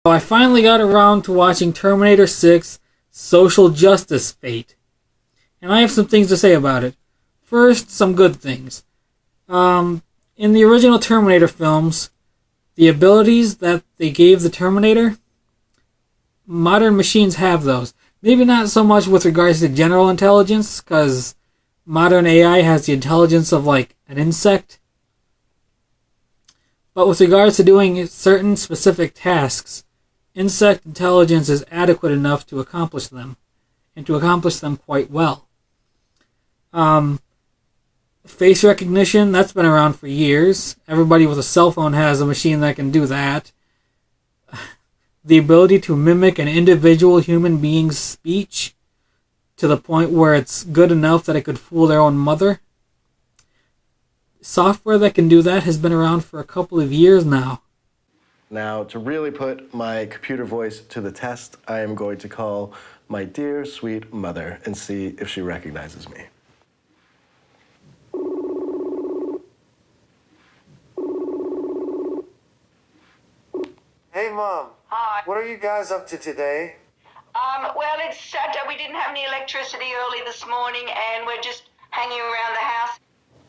So I finally got around to watching Terminator 6 Social Justice Fate. And I have some things to say about it. First, some good things. In the original Terminator films, the abilities that they gave the Terminator, modern machines have those. Maybe not so much with regards to general intelligence, because modern AI has the intelligence of like an insect. But with regards to doing certain specific tasks, insect intelligence is adequate enough to accomplish them, and to accomplish them quite well. Face recognition, that's been around for years. Everybody with a cell phone has a machine that can do that. The ability to mimic an individual human being's speech to the point where it's good enough that it could fool their own mother. Software that can do that has been around for a couple of years now. Now, to really put my computer voice to the test, I am going to call my dear, sweet mother and see if she recognizes me. Hey, Mom. Hi. What are you guys up to today? Well, it's Saturday. We didn't have any electricity early this morning, and we're just hanging around the house.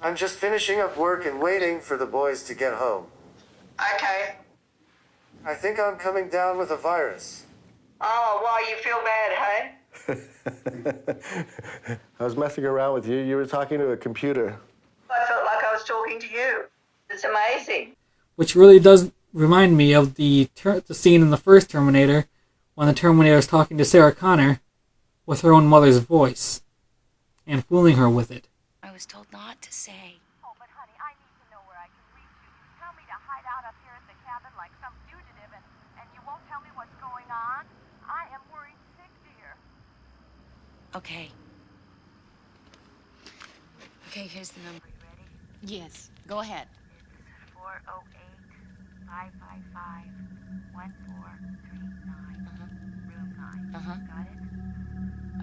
I'm just finishing up work and waiting for the boys to get home. Okay. I think I'm coming down with a virus. Oh, why, you feel bad, hey? I was messing around with you. You were talking to a computer. I felt like I was talking to you. It's amazing. Which really does remind me of the scene in the first Terminator, when the Terminator is talking to Sarah Connor with her own mother's voice, and fooling her with it. I was told not to say. Oh, but honey, I need to know where I can reach you. You tell me to hide out up here at the cabin like some fugitive, and you won't tell me what's going on? I am worried sick, dear. Okay. Okay, here's the number. You ready? Yes, go ahead. It's 408-555-1439. Room 9. Uh-huh. Got it?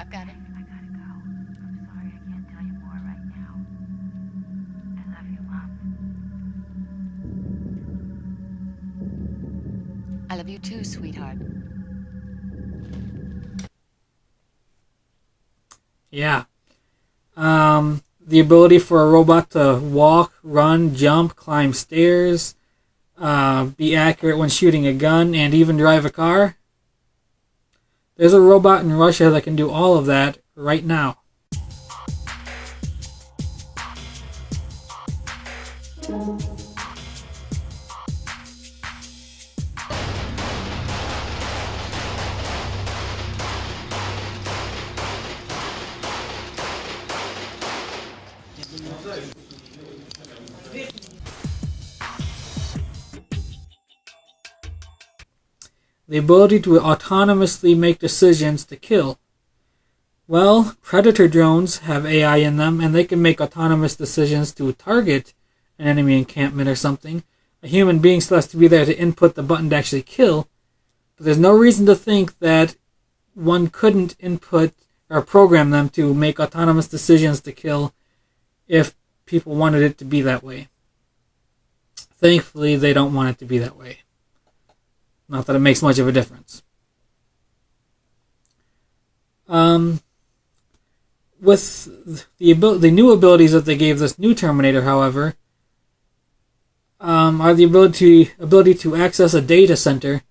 I've got it. I gotta go. I'm sorry I can't tell you more right now. I love you, Mom. I love you too, sweetheart. Yeah. The ability for a robot to walk, run, jump, climb stairs, be accurate when shooting a gun, and even drive a car. There's a robot in Russia that can do all of that right now. The ability to autonomously make decisions to kill. Well, Predator drones have AI in them, and they can make autonomous decisions to target an enemy encampment or something. A human being still has to be there to input the button to actually kill, but there's no reason to think that one couldn't input or program them to make autonomous decisions to kill if people wanted it to be that way. Thankfully, they don't want it to be that way. Not that it makes much of a difference. With the new abilities that they gave this new Terminator, however, are the ability to access a data center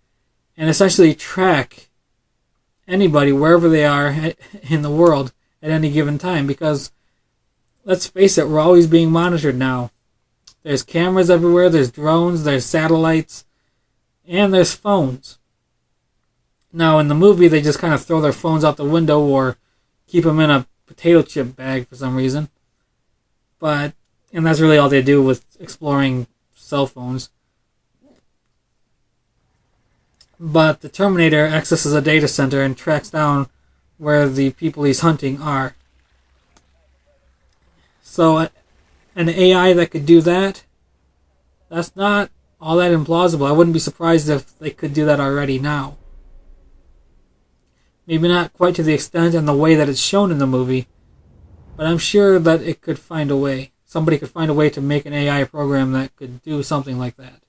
and essentially track anybody wherever they are in the world at any given time. Because, let's face it, we're always being monitored now. There's cameras everywhere, there's drones, there's satellites, and there's phones. Now, in the movie, they just kind of throw their phones out the window or keep them in a potato chip bag for some reason. And that's really all they do with exploring cell phones. But the Terminator accesses a data center and tracks down where the people he's hunting are. So, an AI that could do that, that's not all that implausible. I wouldn't be surprised if they could do that already now. Maybe not quite to the extent and the way that it's shown in the movie, but I'm sure that it could find a way. Somebody could find a way to make an AI program that could do something like that.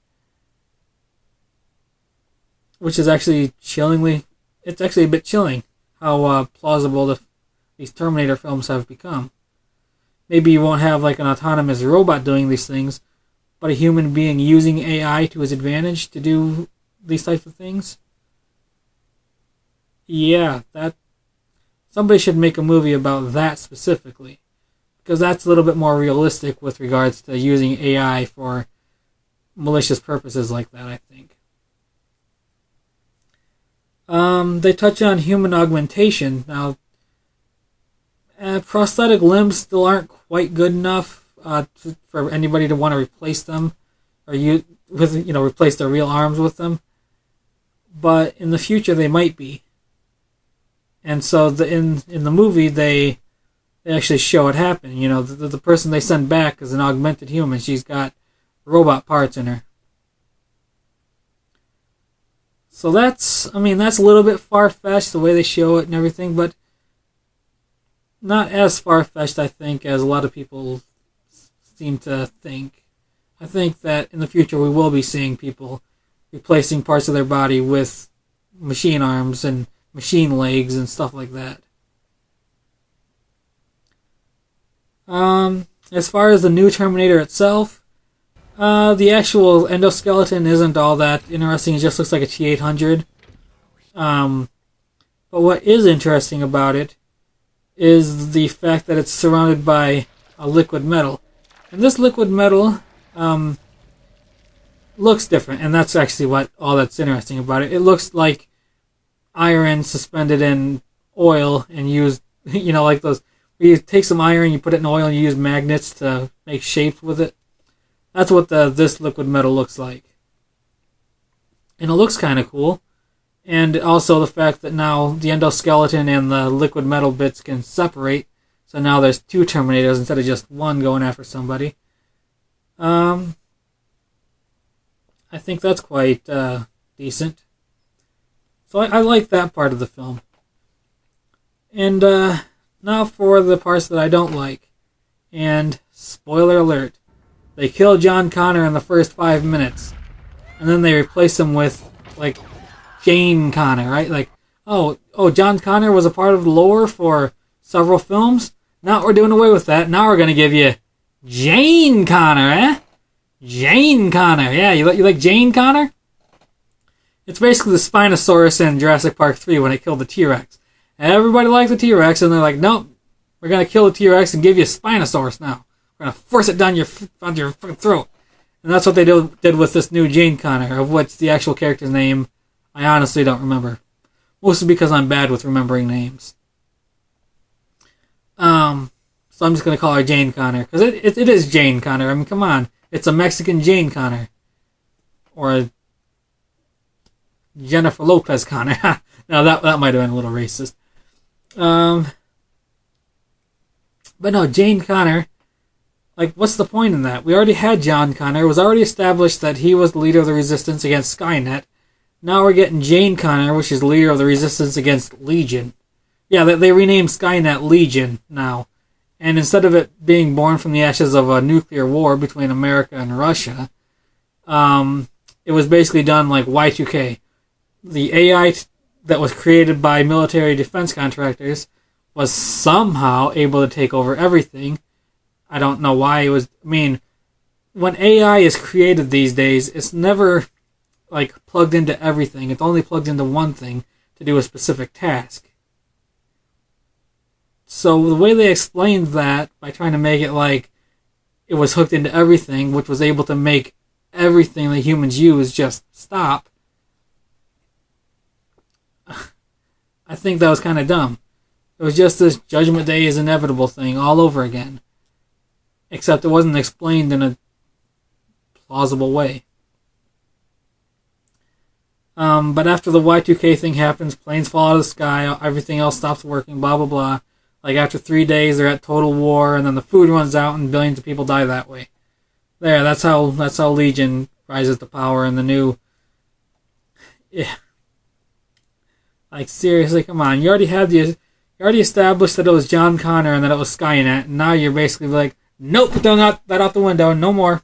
which is actually it's actually a bit chilling how plausible these Terminator films have become. Maybe you won't have like an autonomous robot doing these things, but a human being using AI to his advantage to do these types of things. Yeah, that somebody should make a movie about that specifically, because that's a little bit more realistic with regards to using AI for malicious purposes like that, I think. They touch on human augmentation. Now, prosthetic limbs still aren't quite good enough for anybody to want to replace them, or replace their real arms with them. But in the future, they might be. And so in the movie, they actually show it happen. You know, the person they send back is an augmented human. She's got robot parts in her. So that's a little bit far-fetched, the way they show it and everything, but not as far-fetched, I think, as a lot of people seem to think. I think that in the future we will be seeing people replacing parts of their body with machine arms and machine legs and stuff like that. As far as the new Terminator itself, the actual endoskeleton isn't all that interesting. It just looks like a T-800. But what is interesting about it is the fact that it's surrounded by a liquid metal. And this liquid metal looks different, and that's actually all that's interesting about it. It looks like iron suspended in oil and used, like those, where you take some iron, you put it in oil, and you use magnets to make shapes with it. That's what this liquid metal looks like. And it looks kind of cool. And also the fact that now the endoskeleton and the liquid metal bits can separate. So now there's two Terminators instead of just one going after somebody. I think that's quite decent. So I like that part of the film. And now for the parts that I don't like. And spoiler alert. They kill John Connor in the first 5 minutes. And then they replace him with, like, Jane Connor, right? Like, oh, John Connor was a part of the lore for several films? Now we're doing away with that. Now we're going to give you Jane Connor, eh? Jane Connor. Yeah, you like Jane Connor? It's basically the Spinosaurus in Jurassic Park 3 when it killed the T-Rex. Everybody liked the T-Rex, and they're like, nope, we're going to kill the T-Rex and give you a Spinosaurus now. We're going to force it down your fucking throat. And that's what they did with this new Jane Connor, of which the actual character's name, I honestly don't remember. Mostly because I'm bad with remembering names. So I'm just going to call her Jane Connor, because it is Jane Connor. I mean, come on. It's a Mexican Jane Connor. Or a Jennifer Lopez Connor. Now, that might have been a little racist. But no, Jane Connor, like, what's the point in that? We already had John Connor. It was already established that he was the leader of the resistance against Skynet. Now we're getting Jane Connor, which is the leader of the resistance against Legion. Yeah, they renamed Skynet Legion now. And instead of it being born from the ashes of a nuclear war between America and Russia, it was basically done like Y2K. The AI that was created by military defense contractors was somehow able to take over everything. I don't know why it was. I mean, when AI is created these days, it's never like plugged into everything. It's only plugged into one thing to do a specific task. So the way they explained that, by trying to make it like it was hooked into everything, which was able to make everything that humans use just stop, I think that was kind of dumb. It was just this Judgment Day is inevitable thing all over again. Except it wasn't explained in a plausible way. But after the Y2K thing happens, planes fall out of the sky, everything else stops working, blah, blah, blah. Like after 3 days, they're at total war, and then the food runs out, and billions of people die that way. There, that's how Legion rises to power, and the new... Yeah. Like, seriously, come on. You already established that it was John Connor and that it was Skynet, and now you're basically like, nope, throw that out the window, no more.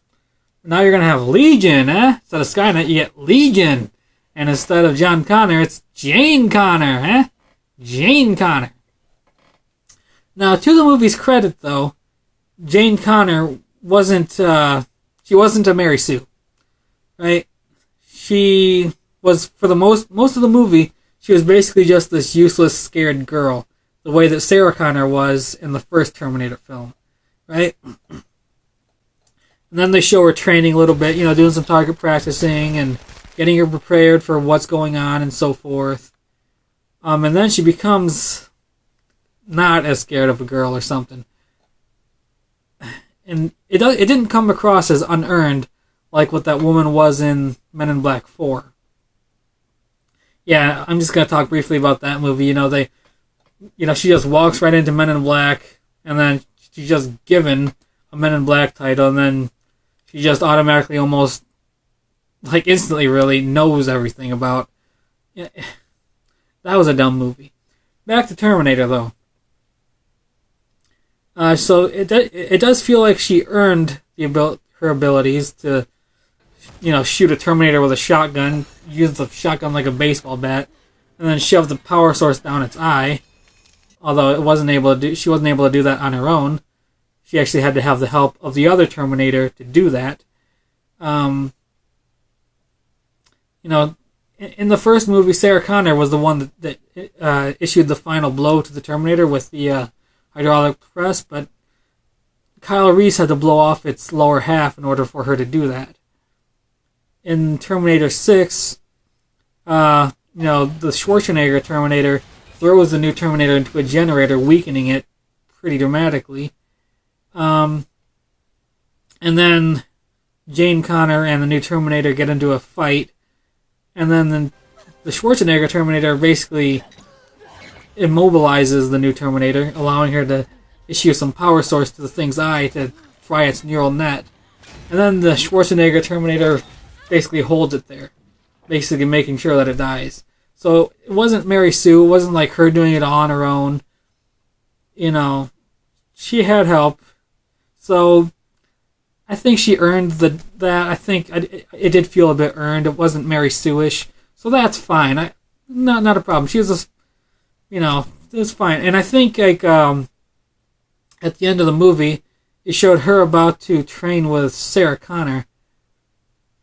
Now you're going to have Legion, eh? Instead of Skynet, you get Legion. And instead of John Connor, it's Jane Connor, huh? Jane Connor. Now, to the movie's credit, though, Jane Connor wasn't a Mary Sue, right? She was, for the most of the movie, she was basically just this useless, scared girl, the way that Sarah Connor was in the first Terminator film, right? And then they show her training a little bit, doing some target practicing and getting her prepared for what's going on and so forth. And then she becomes not as scared of a girl or something. And it didn't come across as unearned like what that woman was in Men in Black 4. Yeah, I'm just going to talk briefly about that movie. She just walks right into Men in Black, and then she's just given a Men in Black title, and then she just automatically almost, like instantly really, knows everything about. Yeah, that was a dumb movie. Back to Terminator, though. So it does feel like she earned her abilities to, shoot a Terminator with a shotgun, use the shotgun like a baseball bat, and then shove the power source down its eye. Although she wasn't able to do that on her own. She actually had to have the help of the other Terminator to do that. In the first movie, Sarah Connor was the one that issued the final blow to the Terminator with the hydraulic press, but Kyle Reese had to blow off its lower half in order for her to do that. In Terminator 6, the Schwarzenegger Terminator throws the new Terminator into a generator, weakening it pretty dramatically. And then Jane Connor and the new Terminator get into a fight, and then the Schwarzenegger Terminator basically immobilizes the new Terminator, allowing her to issue some power source to the thing's eye to fry its neural net. And then the Schwarzenegger Terminator basically holds it there, basically making sure that it dies. So it wasn't Mary Sue, it wasn't like her doing it on her own. She had help. So I think she earned that. I think it did feel a bit earned. It wasn't Mary Sue-ish. So that's fine. Not a problem. She was just, it's fine. And I think at the end of the movie, it showed her about to train with Sarah Connor.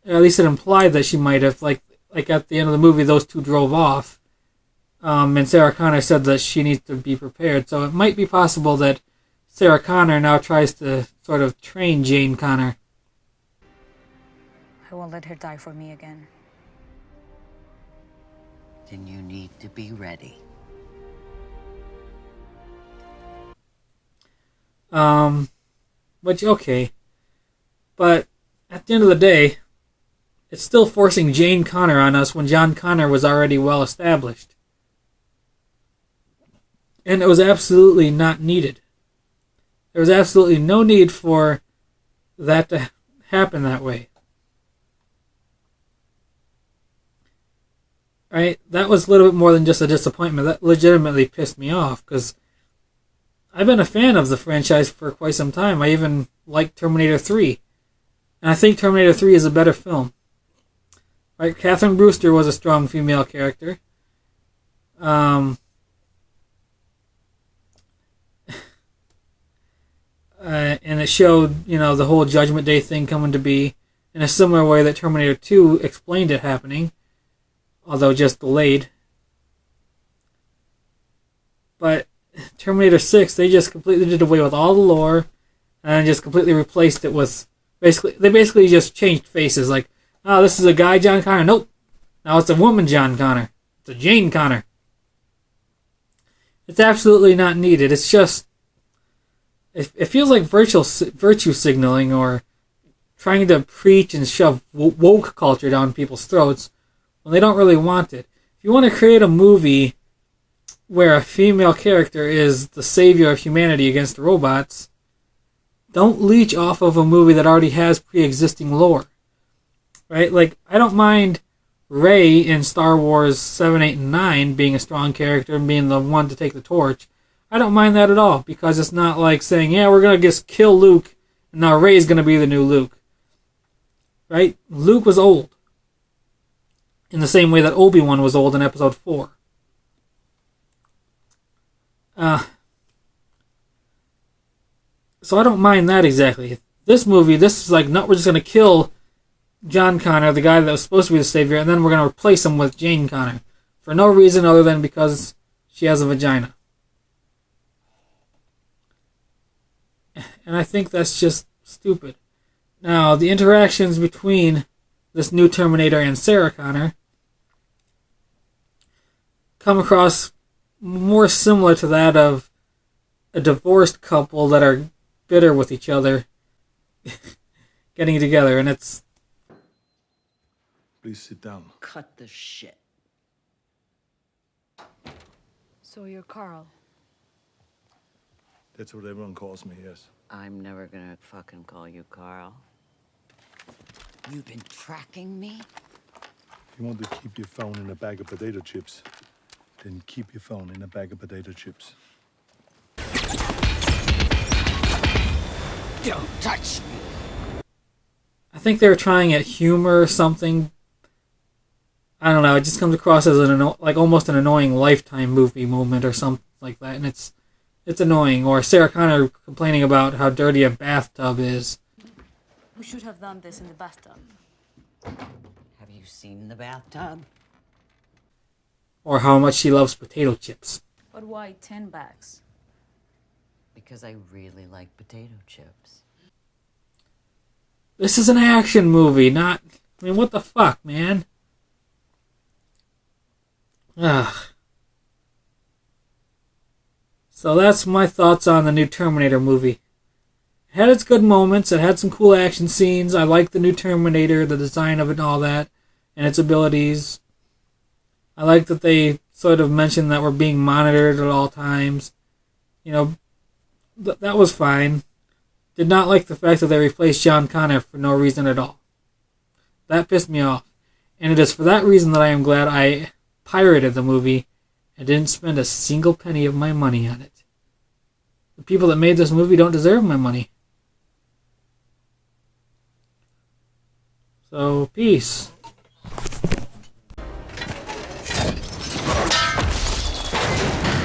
At least it implied that she might have, like at the end of the movie, those two drove off. And Sarah Connor said that she needs to be prepared. So it might be possible that Sarah Connor now tries to sort of train Jane Connor. I won't let her die for me again. Then you need to be ready. Okay. But at the end of the day, it's still forcing Jane Connor on us when John Connor was already well established. And it was absolutely not needed. There was absolutely no need for that to happen that way. Right? That was a little bit more than just a disappointment. That legitimately pissed me off, because I've been a fan of the franchise for quite some time. I even liked Terminator 3. And I think Terminator 3 is a better film. Right? Catherine Brewster was a strong female character. And it showed, the whole Judgment Day thing coming to be in a similar way that Terminator 2 explained it happening, although just delayed. But Terminator 6, they just completely did away with all the lore and just completely replaced it with they basically just changed faces. Like, oh, this is a guy, John Connor. Nope. Now it's a woman, John Connor. It's a Jane Connor. It's absolutely not needed. It's just, it feels like virtue signaling, or trying to preach and shove woke culture down people's throats when they don't really want it. If you want to create a movie where a female character is the savior of humanity against robots, don't leech off of a movie that already has pre-existing lore. Right? Like, I don't mind Rey in Star Wars 7, 8, and 9 being a strong character and being the one to take the torch. I don't mind that at all, because it's not like saying, yeah, we're going to just kill Luke, and now Rey's going to be the new Luke. Right? Luke was old. in the same way that Obi-Wan was old in Episode 4. So I don't mind that exactly. This movie, this is like, no, we're just going to kill John Connor, the guy that was supposed to be the savior, and then we're going to replace him with Jane Connor. For no reason other than because she has a vagina. And I think that's just stupid. Now, the interactions between this new Terminator and Sarah Connor come across more similar to that of a divorced couple that are bitter with each other getting together, and it's... Please sit down. Cut the shit. So you're Carl. That's what everyone calls me, yes. I'm never gonna fucking call you Carl. You've been tracking me? If you want to keep your phone in a bag of potato chips, then keep your phone in a bag of potato chips. Don't touch me! I think they were trying at humor or something. I don't know, it just comes across as like almost an annoying Lifetime movie moment or something like that, and it's annoying. Or Sarah Connor complaining about how dirty a bathtub is. We should have done this in the bathtub. Have you seen the bathtub? Or how much she loves potato chips. But why 10 bags? Because I really like potato chips. This is an action movie, not... I mean, what the fuck, man? Ugh. So that's my thoughts on the new Terminator movie. It had its good moments, it had some cool action scenes, I like the new Terminator, the design of it and all that, and its abilities. I like that they sort of mentioned that we're being monitored at all times. You know, that was fine. Did not like the fact that they replaced John Connor for no reason at all. That pissed me off. And it is for that reason that I am glad I pirated the movie and didn't spend a single penny of my money on it. The people that made this movie don't deserve my money. So, peace.